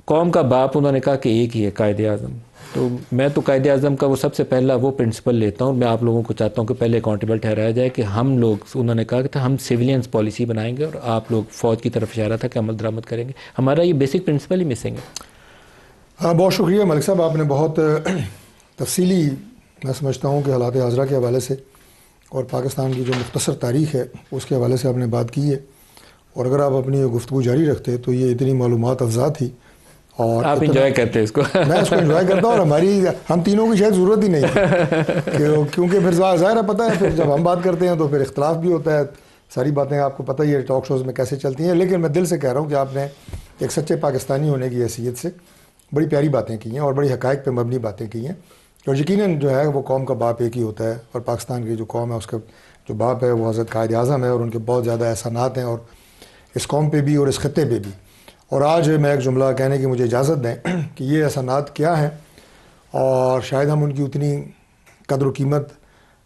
قوم کا باپ انہوں نے کہا کہ ایک ہی ہے قائد اعظم. تو میں تو قائد اعظم کا وہ سب سے پہلا وہ پرنسپل لیتا ہوں. میں آپ لوگوں کو چاہتا ہوں کہ پہلے اکاؤنٹیبل ٹھہرایا جائے کہ ہم لوگ, انہوں نے کہا کہ ہم سیولینز پالیسی بنائیں گے اور آپ لوگ فوج کی طرف اشارہ تھا کہ عمل درآمد کریں گے. ہمارا یہ بیسک پرنسپل ہی مسنگ ہے. ہاں بہت شکریہ ملک صاحب, آپ نے بہت تفصیلی میں سمجھتا ہوں کہ حالات حاضرہ کے حوالے سے اور پاکستان کی جو مختصر تاریخ ہے اس کے حوالے سے آپ نے بات کی ہے. اور اگر آپ اپنی گفتگو جاری رکھتے تو یہ اتنی معلومات افزا تھی, اور آپ انجوائے کرتے ہیں اس کو. میں اس کو انجوائے کرتا ہوں, اور ہم تینوں کی شاید ضرورت ہی نہیں ہے کیونکہ پھر ظاہر ہے پتہ ہے پھر جب ہم بات کرتے ہیں تو پھر اختلاف بھی ہوتا ہے. ساری باتیں آپ کو پتہ ہی ہے ٹاک شوز میں کیسے چلتی ہیں. لیکن میں دل سے کہہ رہا ہوں کہ آپ نے ایک سچے پاکستانی ہونے کی حیثیت سے بڑی پیاری باتیں کی ہیں اور بڑی حقائق پہ مبنی باتیں کی ہیں. اور یقیناً جو ہے وہ قوم کا باپ ایک ہی ہوتا ہے, اور پاکستان کی جو قوم ہے اس کا جو باپ ہے وہ حضرت قائد اعظم ہے, اور ان کے بہت زیادہ احسانات ہیں اور اس قوم پہ بھی اور اس خطے پہ بھی. اور آج میں ایک جملہ کہنے کی مجھے اجازت دیں کہ یہ احسانات کیا ہیں, اور شاید ہم ان کی اتنی قدر و قیمت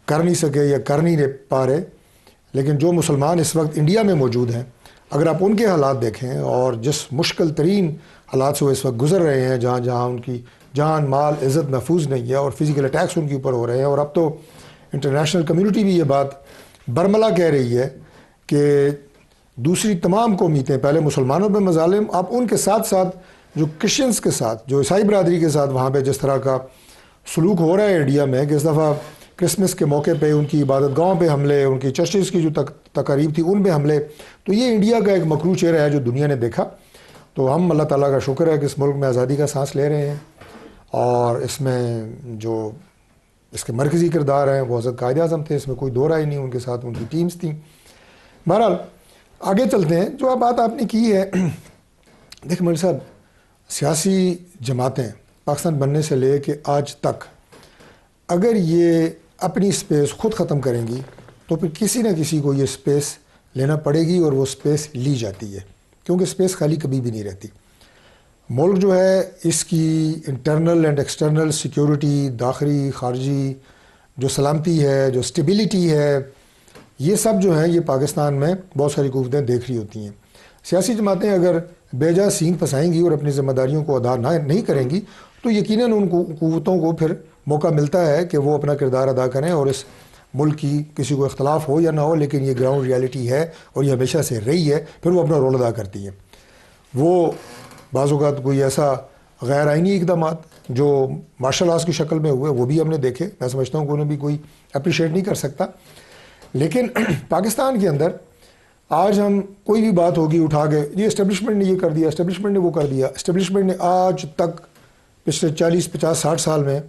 کر نہیں سکے یا کر نہیں پا رہے. لیکن جو مسلمان اس وقت انڈیا میں موجود ہیں, اگر آپ ان کے حالات دیکھیں اور جس مشکل ترین حالات سے وہ اس وقت گزر رہے ہیں, جہاں جہاں ان کی جان مال عزت محفوظ نہیں ہے اور فزیکل اٹیکس ان کے اوپر ہو رہے ہیں, اور اب تو انٹرنیشنل کمیونٹی بھی یہ بات برملا کہہ رہی ہے کہ دوسری تمام قومیتیں, پہلے مسلمانوں پہ مظالم, اب ان کے ساتھ ساتھ جو کرسچنس کے ساتھ, جو عیسائی برادری کے ساتھ وہاں پہ جس طرح کا سلوک ہو رہا ہے انڈیا میں, کہ اس دفعہ کرسمس کے موقع پہ ان کی عبادت گاہوں پہ حملے, ان کی چرچز کی جو تقاریب تھی ان پہ حملے, تو یہ انڈیا کا ایک مکروہ چہرہ ہے جو دنیا نے دیکھا. تو ہم اللہ تعالیٰ کا شکر ہے کہ اس ملک میں آزادی کا سانس لے رہے ہیں, اور اس میں جو اس کے مرکزی کردار ہیں وہ حضرت قائد اعظم تھے, اس میں کوئی دو رائے نہیں, ان کے ساتھ ان کی ٹیمز تھیں. بہرحال آگے چلتے ہیں. جو بات آپ نے کی ہے, دیکھ ملک صاحب, سیاسی جماعتیں پاکستان بننے سے لے کے آج تک اگر یہ اپنی سپیس خود ختم کریں گی تو پھر کسی نہ کسی کو یہ سپیس لینا پڑے گی, اور وہ سپیس لی جاتی ہے, کیونکہ سپیس خالی کبھی بھی نہیں رہتی. ملک جو ہے اس کی انٹرنل اینڈ ایکسٹرنل سیکیورٹی, داخلی خارجی جو سلامتی ہے, جو سٹیبلٹی ہے, یہ سب جو ہیں یہ پاکستان میں بہت ساری قوتیں دیکھ رہی ہوتی ہیں. سیاسی جماعتیں اگر بے جا سینگ پھنسائیں گی اور اپنی ذمہ داریوں کو ادا نہیں کریں گی تو یقیناً ان قوتوں کو پھر موقع ملتا ہے کہ وہ اپنا کردار ادا کریں, اور اس ملک کی کسی کو اختلاف ہو یا نہ ہو, لیکن یہ گراؤنڈ ریالٹی ہے اور یہ ہمیشہ سے رہی ہے, پھر وہ اپنا رول ادا کرتی ہیں. وہ بعض اوقات کوئی ایسا غیر آئینی اقدامات جو مارشل آرٹس کی شکل میں ہوئے وہ بھی ہم نے دیکھے, میں سمجھتا ہوں کہ انہیں بھی کوئی اپریشیٹ نہیں کر سکتا. لیکن پاکستان کے اندر آج ہم کوئی بھی بات ہوگی اٹھا کے, یہ اسٹیبلشمنٹ نے یہ کر دیا, اسٹیبلشمنٹ نے وہ کر دیا. اسٹیبلشمنٹ نے آج تک پچھلے 40 50 60 سال میں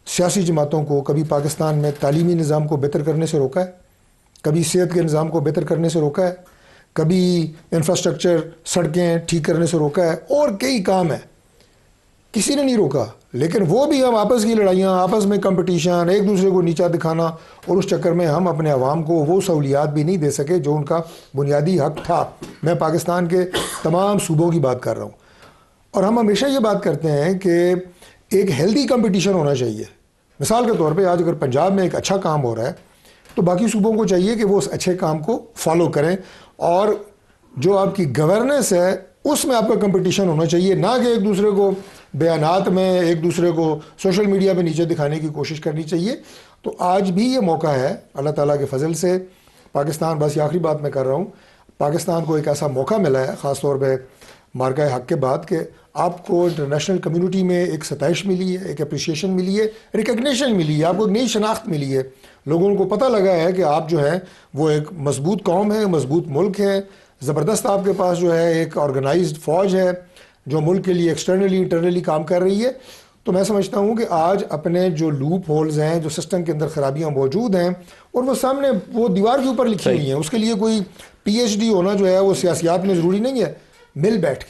سیاسی جماعتوں کو کبھی پاکستان میں تعلیمی نظام کو بہتر کرنے سے روکا ہے, کبھی صحت کے نظام کو بہتر کرنے سے روکا ہے, کبھی انفراسٹرکچر سڑکیں ٹھیک کرنے سے روکا ہے, اور کئی کام ہیں کسی نے نہیں روکا. لیکن وہ بھی ہم آپس کی لڑائیاں, آپس میں کمپٹیشن, ایک دوسرے کو نیچا دکھانا, اور اس چکر میں ہم اپنے عوام کو وہ سہولیات بھی نہیں دے سکے جو ان کا بنیادی حق تھا. میں پاکستان کے تمام صوبوں کی بات کر رہا ہوں, اور ہم ہمیشہ یہ بات کرتے ہیں کہ ایک ہیلدی کمپٹیشن ہونا چاہیے. مثال کے طور پہ آج اگر پنجاب میں ایک اچھا کام ہو رہا ہے تو باقی صوبوں کو چاہیے کہ وہ اس اچھے کام کو فالو کریں, اور جو آپ کی گورننس ہے اس میں آپ کا کمپٹیشن ہونا چاہیے, نہ کہ ایک دوسرے کو بیانات میں ایک دوسرے کو سوشل میڈیا پہ نیچے دکھانے کی کوشش کرنی چاہیے. تو آج بھی یہ موقع ہے اللہ تعالیٰ کے فضل سے پاکستان, بس یہ آخری بات میں کر رہا ہوں, پاکستان کو ایک ایسا موقع ملا ہے خاص طور پہ مارکہ حق کے بعد کہ آپ کو انٹرنیشنل کمیونٹی میں ایک ستائش ملی ہے, ایک اپریشیشن ملی ہے, ریکگنیشن ملی ہے, آپ کو ایک نئی شناخت ملی ہے. لوگوں کو پتہ لگا ہے کہ آپ جو ہیں وہ ایک مضبوط قوم ہے, مضبوط ملک ہے, زبردست آپ کے پاس جو ہے ایک آرگنائزڈ فوج ہے جو ملک کے لیے ایکسٹرنلی انٹرنلی کام کر رہی ہے. تو میں سمجھتا ہوں کہ آج اپنے جو لوپ ہولز ہیں, جو سسٹم کے اندر خرابیاں موجود ہیں, اور وہ سامنے وہ دیوار کے اوپر لکھی ہوئی ہیں, اس کے لیے کوئی پی ایچ ڈی ہونا جو ہے وہ سیاسیات میں ضروری نہیں ہے. مل بیٹھ کے